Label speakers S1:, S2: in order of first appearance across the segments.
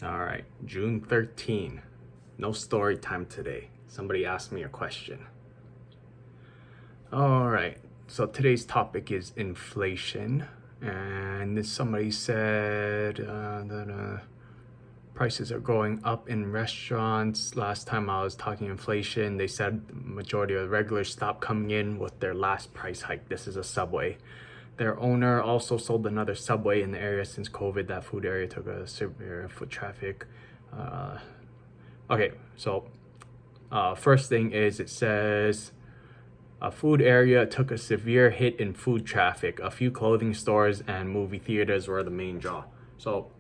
S1: All right, June 13. No story time today. Somebody asked me a question. All right, so today's topic is inflation. And somebody said that prices are going up in restaurants. Last time I was talking inflation, they said the majority of the regulars stopped coming in with their last price hike. This is a Subway. Their owner also sold another Subway in the area since COVID. That food area took a severe foot traffic. Okay, so first thing is it says a food area took a severe hit in food traffic. A few clothing stores and movie theaters were the main draw. So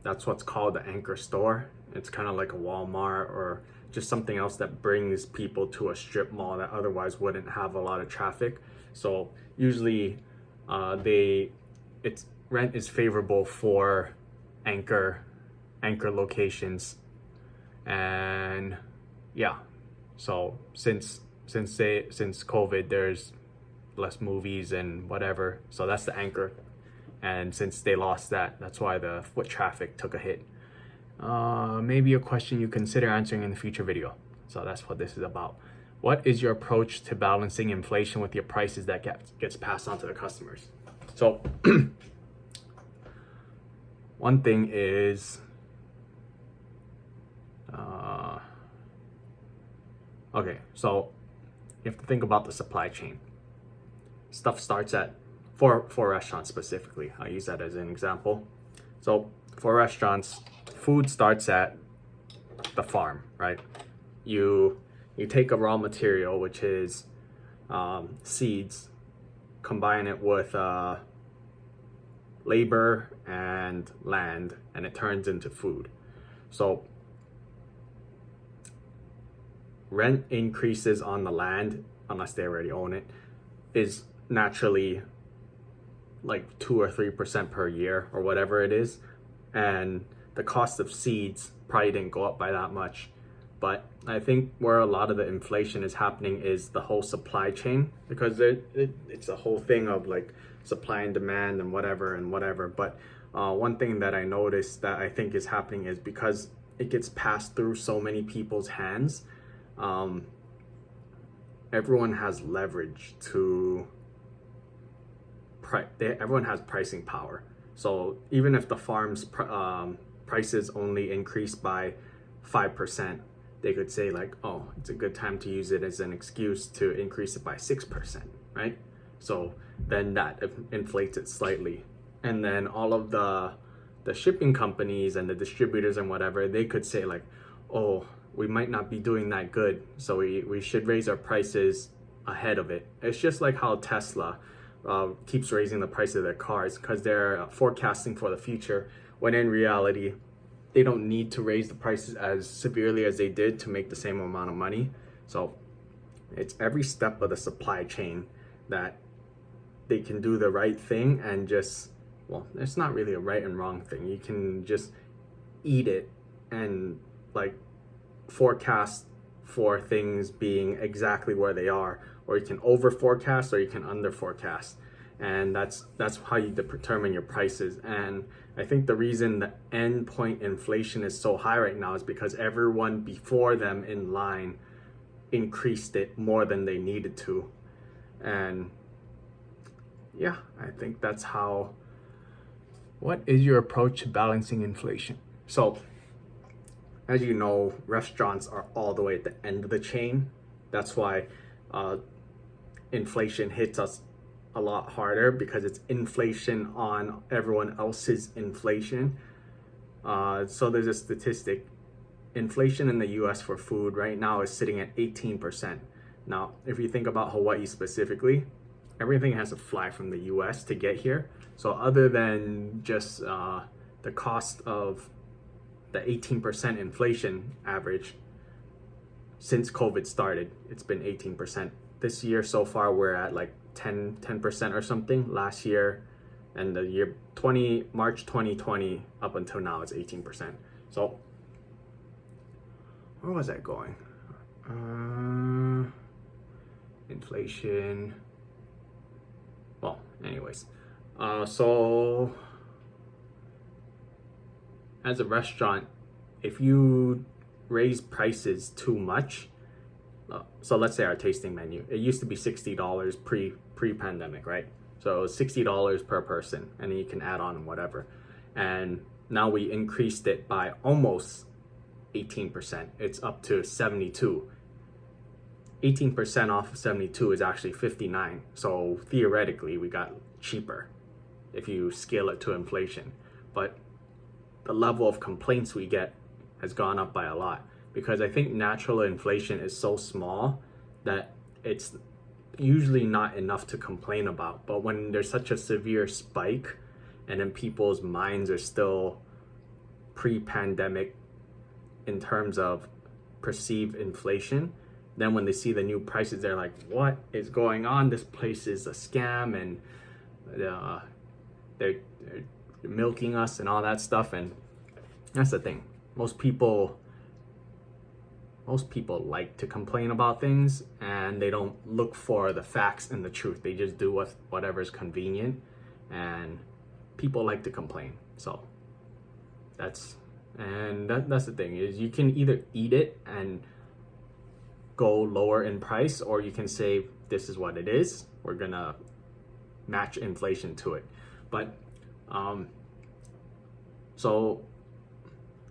S1: that's what's called the anchor store. It's kind of like a Walmart or just something else that brings people to a strip mall that otherwise wouldn't have a lot of traffic. So usually its rent is favorable for anchor locations. And yeah, so since COVID, there's less movies and whatever, so that's the anchor. And since they lost that, that's why the foot traffic took a hit. Maybe a question you consider answering in the future video. So that's what this is about. What is your approach to balancing inflation with your prices that gets passed on to the customers? So one thing is okay, so you have to think about the supply chain. Stuff starts at for restaurants specifically. I'll use that as an example. So for restaurants, food starts at the farm, right? You take a raw material, which is seeds, combine it with labor and land, and it turns into food. So rent increases on the land, unless they already own it, is naturally like 2 or 3% per year or whatever it is. And the cost of seeds probably didn't go up by that much. But I think where a lot of the inflation is happening is the whole supply chain, because it's a whole thing of like supply and demand and whatever. But one thing that I noticed that I think is happening is because it gets passed through so many people's hands, everyone has leverage to everyone has pricing power. So even if the farm's prices only increase by 5%, they could say like, oh, it's a good time to use it as an excuse to increase it by 6%, right? So then that inflates it slightly. And then all of the shipping companies and the distributors and whatever, they could say like, oh, we might not be doing that good, so we should raise our prices ahead of it. It's just like how Tesla keeps raising the price of their cars because they're forecasting for the future, when in reality, they don't need to raise the prices as severely as they did to make the same amount of money. So it's every step of the supply chain that they can do the right thing and just, well, it's not really a right and wrong thing. You can just eat it and like forecast for things being exactly where they are, or you can over forecast or you can under forecast, and that's how you determine your prices. And I think the reason the end point inflation is so high right now is because everyone before them in line increased it more than they needed to. And yeah, I think that's how. What is your approach to balancing inflation? So as you know, restaurants are all the way at the end of the chain. That's why inflation hits us a lot harder, because it's inflation on everyone else's inflation. So there's a statistic. Inflation in the US for food right now is sitting at 18%. Now, if you think about Hawaii specifically, everything has to fly from the US to get here. So other than just the cost of the 18% inflation average since COVID started, it's been 18%. This year so far, we're at like 10% or something. Last year and the year March 2020 up until now, it's 18%. So where was that going? Inflation. Well, anyways, so as a restaurant, if you raise prices too much, so let's say our tasting menu, it used to be $60 pre-pandemic, right? So it was $60 per person, and then you can add on whatever. And now we increased it by almost 18%. It's up to 72. 18% off of 72 is actually 59. So theoretically, we got cheaper if you scale it to inflation. But the level of complaints we get has gone up by a lot, because I think natural inflation is so small that it's usually not enough to complain about. But when there's such a severe spike and then people's minds are still pre-pandemic in terms of perceived inflation, then when they see the new prices, they're like, what is going on? This place is a scam, and they're milking us and all that stuff. And that's the thing. Most people like to complain about things, and they don't look for the facts and the truth. They just do whatever's convenient, and people like to complain. So that's the thing, is you can either eat it and go lower in price, or you can say, this is what it is, we're gonna match inflation to it. But so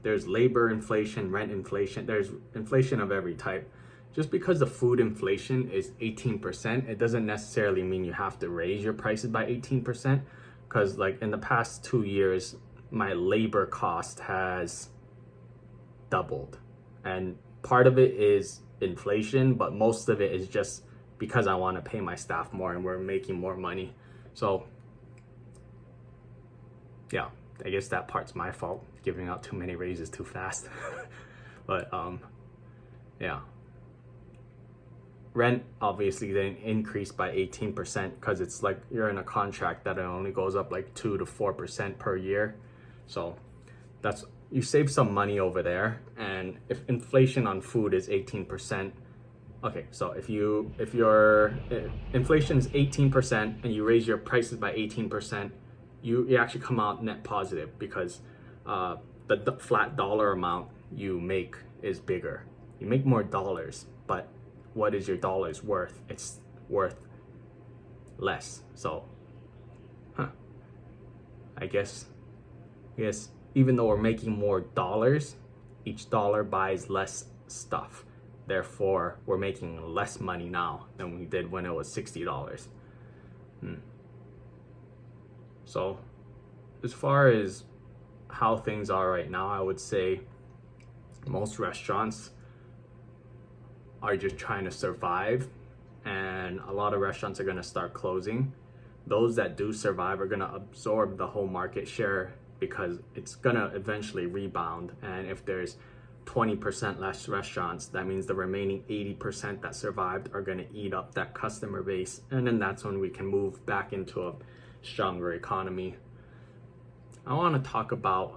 S1: there's labor inflation, rent inflation, there's inflation of every type. Just because the food inflation is 18%, it doesn't necessarily mean you have to raise your prices by 18%. Because like in the past 2 years, my labor cost has doubled. And part of it is inflation, but most of it is just because I want to pay my staff more and we're making more money. So yeah, I guess that part's my fault, giving out too many raises too fast. But yeah, rent obviously then increased by 18%, because it's like you're in a contract that it only goes up like 2 to 4% per year. So that's, you save some money over there. And if inflation on food is 18%, okay, so if your inflation is 18% and you raise your prices by 18%, you actually come out net positive, because the flat dollar amount you make is bigger. You make more dollars, but what is your dollars worth? It's worth less. So I guess even though we're making more dollars, each dollar buys less stuff. Therefore, we're making less money now than we did when it was $60. So as far as how things are right now, I would say most restaurants are just trying to survive, and a lot of restaurants are going to start closing. Those that do survive are going to absorb the whole market share, because it's going to eventually rebound. And if there's 20% less restaurants, that means the remaining 80% that survived are going to eat up that customer base, and then that's when we can move back into a stronger economy. I want to talk about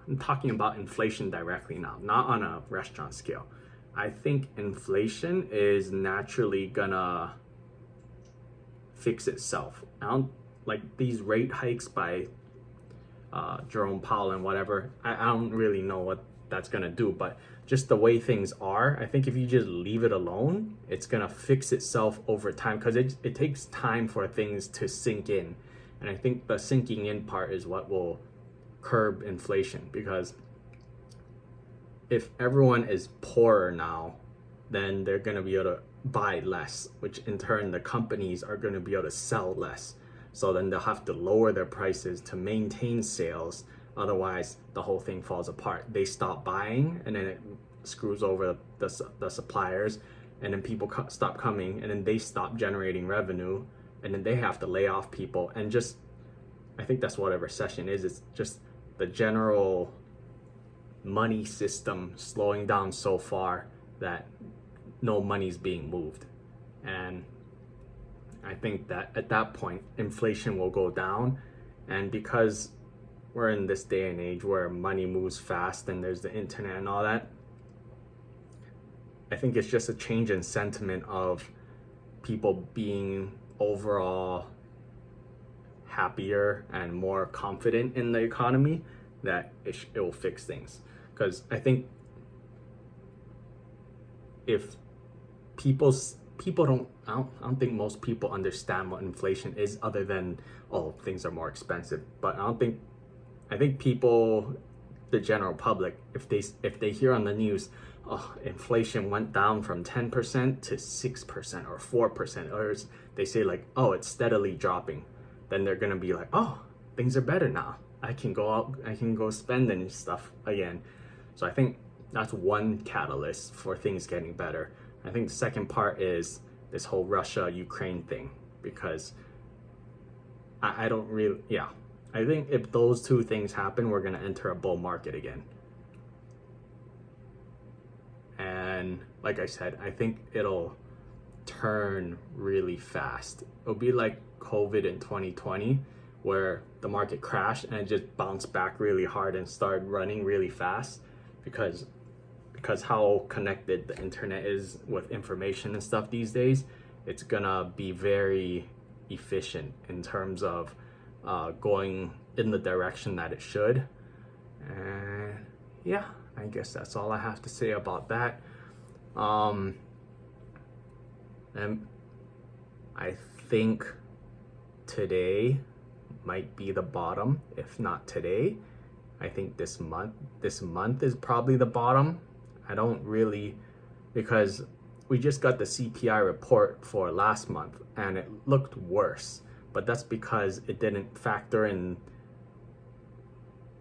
S1: I'm talking about inflation directly now, not on a restaurant scale. I think inflation is naturally gonna fix itself. I don't like these rate hikes by Jerome Powell and whatever. I don't really know what that's gonna do, but just the way things are, I think if you just leave it alone, it's gonna fix itself over time, because it takes time for things to sink in. And I think the sinking in part is what will curb inflation, because if everyone is poorer now, then they're going to be able to buy less, which in turn the companies are going to be able to sell less. So then they'll have to lower their prices to maintain sales. Otherwise, the whole thing falls apart. They stop buying, and then it screws over the suppliers, and then people stop coming, and then they stop generating revenue, and then they have to lay off people. And just, I think that's what a recession is. It's just the general money system slowing down so far that no money's being moved. And I think that at that point, inflation will go down. And because we're in this day and age where money moves fast and there's the internet and all that, I think it's just a change in sentiment of people being overall happier and more confident in the economy. that it will fix things. Because I think if people don't I don't think most people understand what inflation is, other than, oh, things are more expensive. But I think people, the general public, if they hear on the news, oh, inflation went down from 10% to 6% or 4%, or they say like, oh, it's steadily dropping, then they're gonna be like, oh, things are better now, I can go out, I can go spend and stuff again. So I think that's one catalyst for things getting better. I think the second part is this whole Russia Ukraine thing, because I don't really, yeah, I think if those two things happen, we're gonna enter a bull market again. And like I said, I think it'll turn really fast. It'll be like COVID in 2020, where the market crashed and it just bounced back really hard and started running really fast, because how connected the internet is with information and stuff these days. It's gonna be very efficient in terms of going in the direction that it should. And yeah, I guess that's all I have to say about that. And I think today might be the bottom. If not today, I think this month is probably the bottom. I don't really, because we just got the CPI report for last month and it looked worse, but that's because it didn't factor in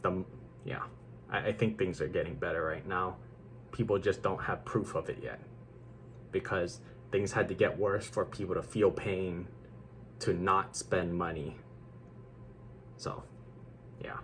S1: the, yeah, I think things are getting better right now. People just don't have proof of it yet, because things had to get worse for people to feel pain to not spend money. So, yeah.